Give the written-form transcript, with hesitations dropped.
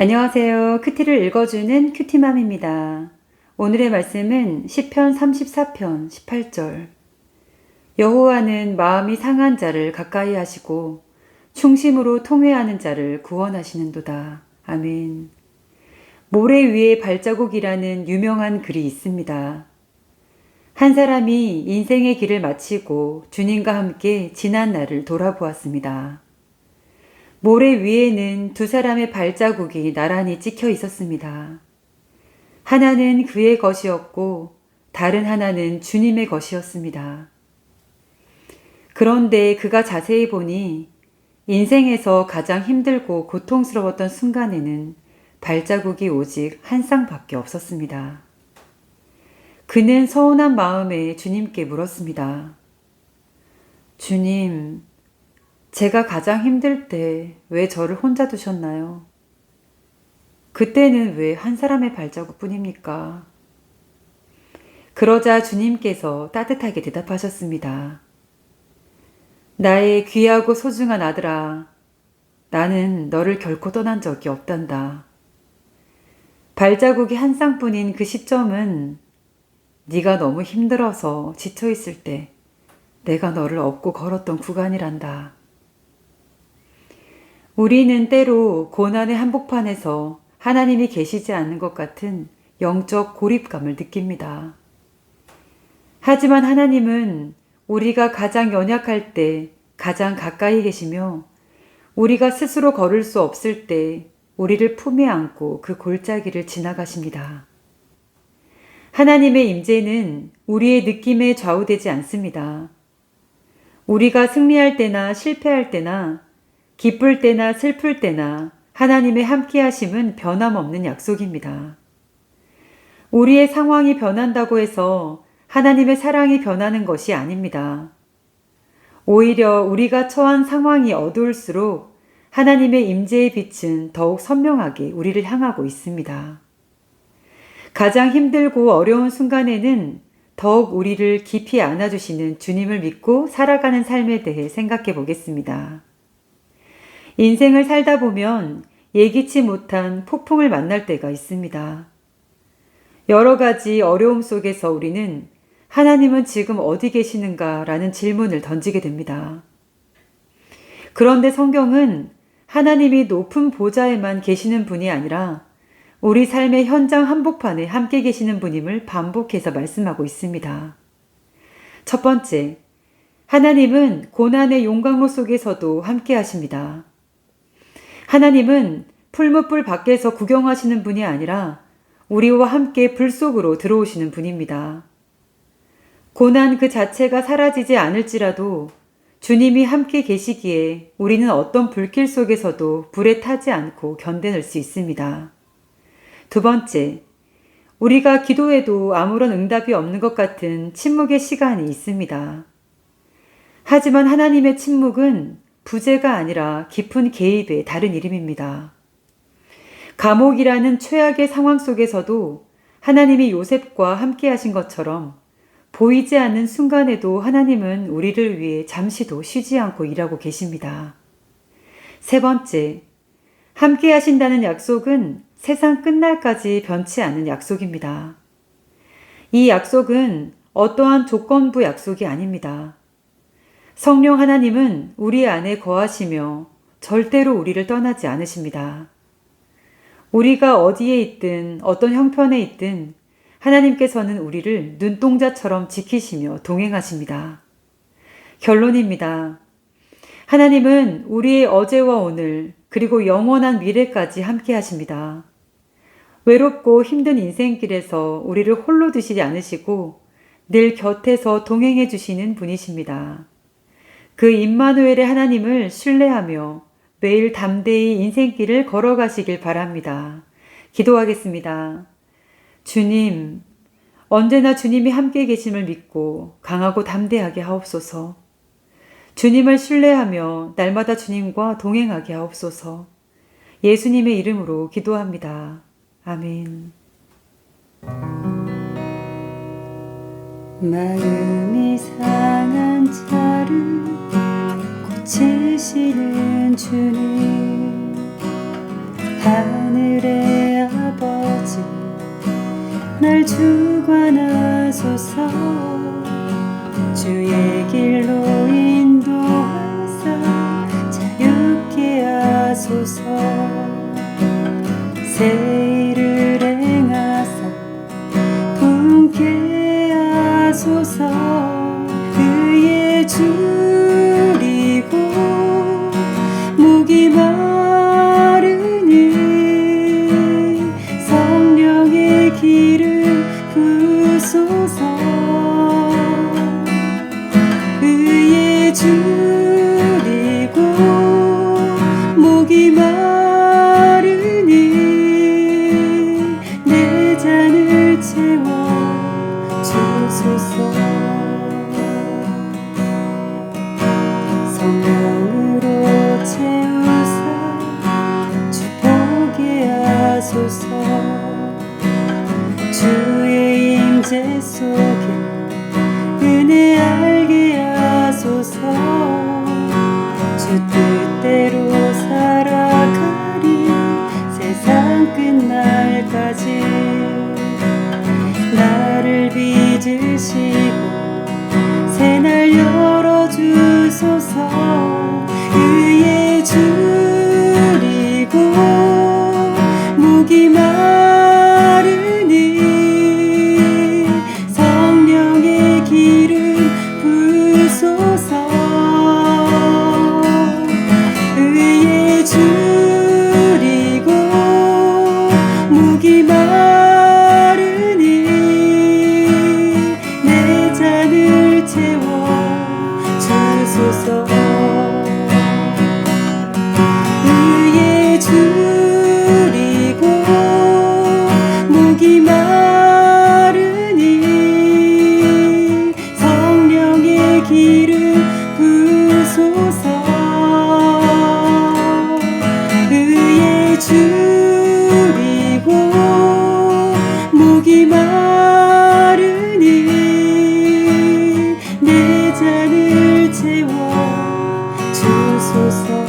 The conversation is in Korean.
안녕하세요. 큐티를 읽어주는 큐티맘입니다. 오늘의 말씀은 시편 34편 18절. 여호와는 마음이 상한 자를 가까이 하시고 충심으로 통회하는 자를 구원하시는도다. 아멘. 모래 위에 발자국이라는 유명한 글이 있습니다. 한 사람이 인생의 길을 마치고 주님과 함께 지난 날을 돌아보았습니다. 모래 위에는 두 사람의 발자국이 나란히 찍혀 있었습니다. 하나는 그의 것이었고 다른 하나는 주님의 것이었습니다. 그런데 그가 자세히 보니 인생에서 가장 힘들고 고통스러웠던 순간에는 발자국이 오직 한 쌍밖에 없었습니다. 그는 서운한 마음에 주님께 물었습니다. 주님, 제가 가장 힘들 때 왜 저를 혼자 두셨나요? 그때는 왜 한 사람의 발자국 뿐입니까? 그러자 주님께서 따뜻하게 대답하셨습니다. 나의 귀하고 소중한 아들아, 나는 너를 결코 떠난 적이 없단다. 발자국이 한 쌍뿐인 그 시점은 네가 너무 힘들어서 지쳐있을 때 내가 너를 업고 걸었던 구간이란다. 우리는 때로 고난의 한복판에서 하나님이 계시지 않는 것 같은 영적 고립감을 느낍니다. 하지만 하나님은 우리가 가장 연약할 때 가장 가까이 계시며 우리가 스스로 걸을 수 없을 때 우리를 품에 안고 그 골짜기를 지나가십니다. 하나님의 임재는 우리의 느낌에 좌우되지 않습니다. 우리가 승리할 때나 실패할 때나 기쁠 때나 슬플 때나 하나님의 함께하심은 변함없는 약속입니다. 우리의 상황이 변한다고 해서 하나님의 사랑이 변하는 것이 아닙니다. 오히려 우리가 처한 상황이 어두울수록 하나님의 임재의 빛은 더욱 선명하게 우리를 향하고 있습니다. 가장 힘들고 어려운 순간에는 더욱 우리를 깊이 안아주시는 주님을 믿고 살아가는 삶에 대해 생각해 보겠습니다. 인생을 살다 보면 예기치 못한 폭풍을 만날 때가 있습니다. 여러 가지 어려움 속에서 우리는 하나님은 지금 어디 계시는가 라는 질문을 던지게 됩니다. 그런데 성경은 하나님이 높은 보좌에만 계시는 분이 아니라 우리 삶의 현장 한복판에 함께 계시는 분임을 반복해서 말씀하고 있습니다. 첫 번째, 하나님은 고난의 용광로 속에서도 함께 하십니다. 하나님은 풀무불 밖에서 구경하시는 분이 아니라 우리와 함께 불 속으로 들어오시는 분입니다. 고난 그 자체가 사라지지 않을지라도 주님이 함께 계시기에 우리는 어떤 불길 속에서도 불에 타지 않고 견뎌낼 수 있습니다. 두 번째, 우리가 기도해도 아무런 응답이 없는 것 같은 침묵의 시간이 있습니다. 하지만 하나님의 침묵은 부재가 아니라 깊은 개입의 다른 이름입니다. 감옥이라는 최악의 상황 속에서도 하나님이 요셉과 함께 하신 것처럼 보이지 않는 순간에도 하나님은 우리를 위해 잠시도 쉬지 않고 일하고 계십니다. 세 번째, 함께 하신다는 약속은 세상 끝날까지 변치 않는 약속입니다. 이 약속은 어떠한 조건부 약속이 아닙니다. 성령 하나님은 우리 안에 거하시며 절대로 우리를 떠나지 않으십니다. 우리가 어디에 있든 어떤 형편에 있든 하나님께서는 우리를 눈동자처럼 지키시며 동행하십니다. 결론입니다. 하나님은 우리의 어제와 오늘 그리고 영원한 미래까지 함께 하십니다. 외롭고 힘든 인생길에서 우리를 홀로 두시지 않으시고 늘 곁에서 동행해 주시는 분이십니다. 그 임마누엘의 하나님을 신뢰하며 매일 담대히 인생길을 걸어가시길 바랍니다. 기도하겠습니다. 주님, 언제나 주님이 함께 계심을 믿고 강하고 담대하게 하옵소서. 주님을 신뢰하며 날마다 주님과 동행하게 하옵소서. 예수님의 이름으로 기도합니다. 아멘. 마음이 상한 자를 고치시는 주님, 하늘의 아버지 날 주관하소서. 주의 길로 인도하사 자유케 하소서. 새 일을 행하사 부흥케 하소서. 그의 줄이고 목이 마르니 성령의 기름 부으소서. 그의 줄이고 목이 마르니 내 잔을 채워 주소서. 성령으로 채우사 주 보게 하소서. 주의 임재 속에 은혜 알게 하소서. 주 뜻대로 살아가리 세상 끝날까지. 나를 빚으시고 새날 열어주소서. 그의 줄이고 목이 마르니 성령의 기름 부으소서. 그의 줄이고 목이 마르니 내 잔을 채워 주소서. 그의 줄이고 목이 마르니 성령의 기름 부으소서. 그의 줄이고 목이 마르니 내 잔을 채워 주소서.